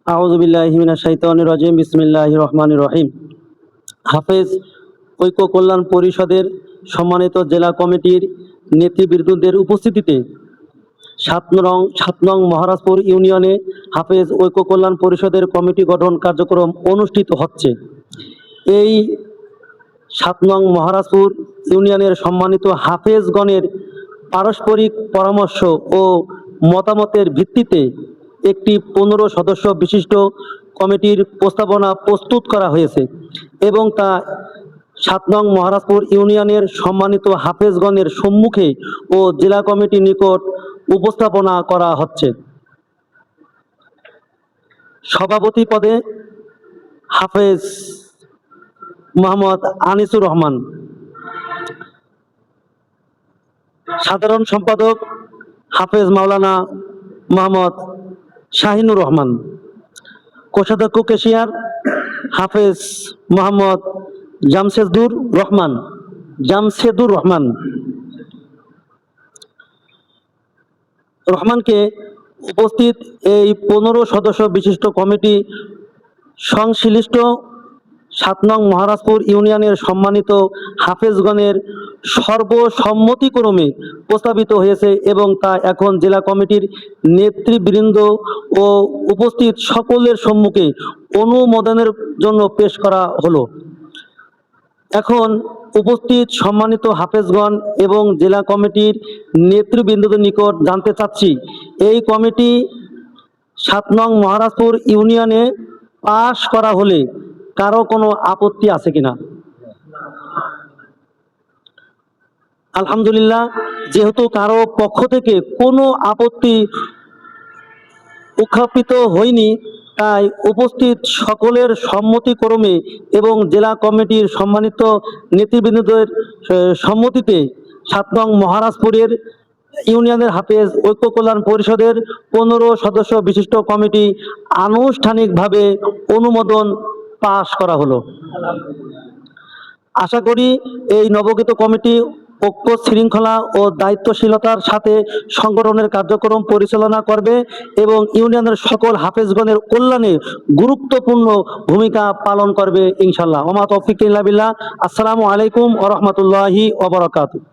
আউযু বিল্লাহি মিনাশ শাইতানির রাজিম। বিসমিল্লাহির রহমানির রহিম। হাফেজ ঐক্য কল্যাণ পরিষদের সম্মানিত জেলা কমিটির নেতৃবৃন্দদের উপস্থিতিতে সাত নং মহারাজপুর ইউনিয়নে হাফেজ ঐক্য কল্যাণ পরিষদের কমিটি গঠন কার্যক্রম অনুষ্ঠিত হচ্ছে। এই ৭ নং মহারাজপুর ইউনিয়নের সম্মানিত হাফেজগণের পারস্পরিক পরামর্শ ও মতামতের ভিত্তিতে একটি ১৫ সদস্য বিশিষ্ট কমিটির প্রস্তাবনা প্রস্তুত করা হয়েছে এবং তা ৭ নং মহারাজপুর ইউনিয়নের সম্মানিত হাফেজগণের সম্মুখে ও জেলা কমিটির নিকট উপস্থাপনা করা হচ্ছে। সভাপতি পদে হাফেজ মোহাম্মদ আনিসুর রহমান, সাধারণ সম্পাদক হাফেজ মাওলানা মোহাম্মদ শাহিনুর রহমান, কোষাধ্যক্ষ কেশিয়ার হাফেজ মোহাম্মদ জামশেদুর রহমানকে উপস্থিত এই ১৫ সদস্য বিশিষ্ট কমিটি সংশ্লিষ্ট ৭ নং মহারাজপুর ইউনিয়নের সম্মানিত হাফেজগণের সর্বসম্মতিক্রমে প্রস্তাবিত হয়েছে এবং তা এখন জেলা কমিটির নেতৃবৃন্দ ও উপস্থিত সকলের সম্মুখে অনুমোদনের জন্য পেশ করা হলো। এখন উপস্থিত সম্মানিত হাফেজগণ এবং জেলা কমিটির নেতৃবৃন্দদের নিকট জানতে চাচ্ছি, এই কমিটি ৭ নং মহারাজপুর ইউনিয়নে পাশ করা হলে কারো কোনো আপত্তি আছে কিনা? আলহামদুলিল্লাহ, যেহেতু কারো পক্ষ থেকে কোনো আপত্তি উত্থাপিত হয়নি, তাই উপস্থিত সকলের সম্মতিক্রমে এবং জেলা কমিটির সম্মানিত নেতৃবৃন্দদের সম্মতিতে ৭ নং মহারাজপুরের ইউনিয়নের হাফেজ ঐক্য কল্যাণ পরিষদের ১৫ সদস্য বিশিষ্ট কমিটি আনুষ্ঠানিকভাবে অনুমোদন পাশ করা হলো। আশা করি এই নবগঠিত কমিটি ঐক্য, শৃঙ্খলা ও দায়িত্বশীলতার সাথে সংগঠনের কার্যক্রম পরিচালনা করবে এবং ইউনিয়নের সকল হাফেজগণের কল্যাণে গুরুত্বপূর্ণ ভূমিকা পালন করবে ইনশাআল্লাহ। ওয়া মা তৌফিক ইল্লা বিল্লাহ। আসসালামু আলাইকুম ওয়া রাহমাতুল্লাহি ওয়া বারাকাতুহু।